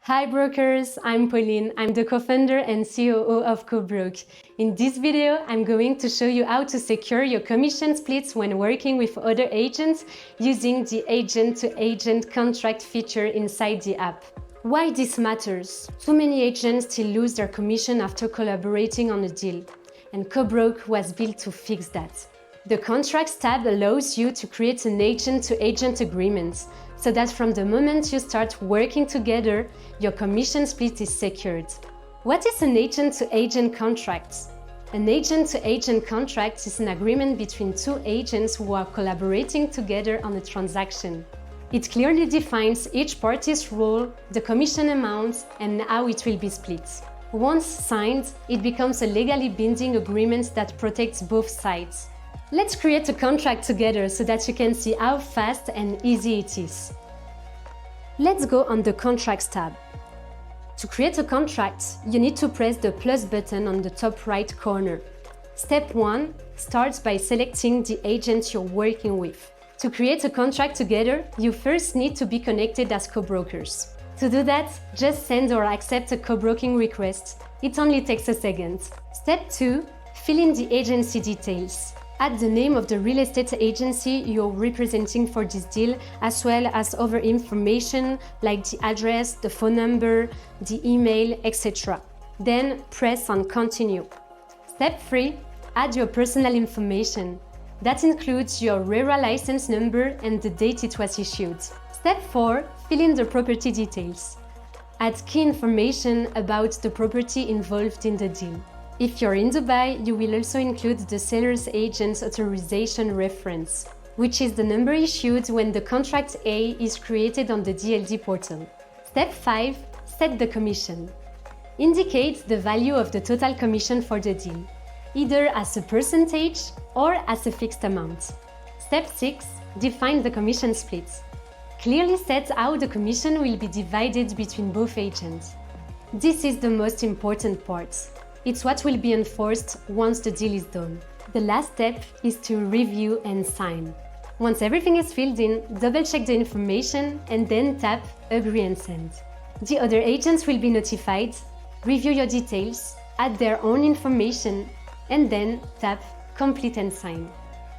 Hi brokers, I'm Pauline. I'm the co-founder and COO of CoBroke. In this video, I'm going to show you how to secure your commission splits when working with other agents using the agent-to-agent contract feature inside the app. Why this matters? Too many agents still lose their commission after collaborating on a deal, and CoBroke was built to fix that. The Contracts tab allows you to create an agent-to-agent agreement, so that from the moment you start working together, your commission split is secured. What is an agent-to-agent contract? An agent-to-agent contract is an agreement between two agents who are collaborating together on a transaction. It clearly defines each party's role, the commission amount, and how it will be split. Once signed, it becomes a legally binding agreement that protects both sides. Let's create a contract together so that you can see how fast and easy it is. Let's go on the Contracts tab. To create a contract, you need to press the plus button on the top right corner. Step 1 starts by selecting the agent you're working with. To create a contract together, you first need to be connected as co-brokers. To do that, just send or accept a co-broking request. It only takes a second. Step 2, fill in the agency details. Add the name of the real estate agency you're representing for this deal, as well as other information like the address, the phone number, the email, etc. Then press on Continue. Step 3. Add your personal information. That includes your RERA license number and the date it was issued. Step 4. Fill in the property details. Add key information about the property involved in the deal. If you're in Dubai, you will also include the seller's agent's authorization reference, which is the number issued when the Contract A is created on the DLD portal. Step 5. Set the commission. Indicate the value of the total commission for the deal, either as a percentage or as a fixed amount. Step 6. Define the commission split. Clearly set how the commission will be divided between both agents. This is the most important part. It's what will be enforced once the deal is done. The last step is to review and sign. Once everything is filled in, double-check the information and then tap Agree and Send. The other agents will be notified, review your details, add their own information, and then tap Complete and Sign.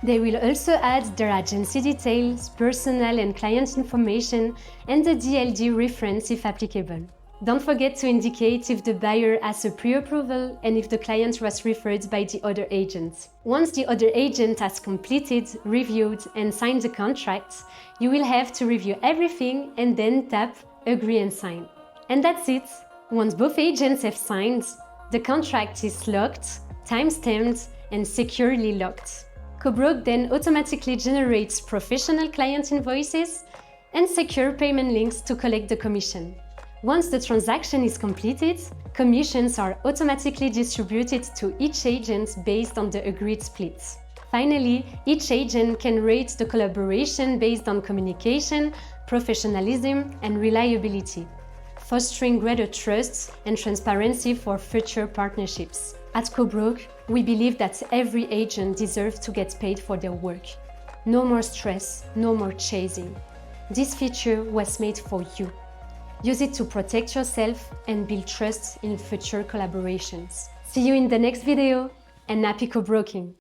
They will also add their agency details, personal and client information, and the DLD reference if applicable. Don't forget to indicate if the buyer has a pre-approval and if the client was referred by the other agent. Once the other agent has completed, reviewed, and signed the contract, you will have to review everything and then tap Agree and Sign. And that's it! Once both agents have signed, the contract is locked, time-stamped, and securely locked. CoBroke then automatically generates professional client invoices and secure payment links to collect the commission. Once the transaction is completed, commissions are automatically distributed to each agent based on the agreed splits. Finally, each agent can rate the collaboration based on communication, professionalism, and reliability, fostering greater trust and transparency for future partnerships. At CoBroke, we believe that every agent deserves to get paid for their work. No more stress, no more chasing. This feature was made for you. Use it to protect yourself and build trust in future collaborations. See you in the next video, and happy co-broking!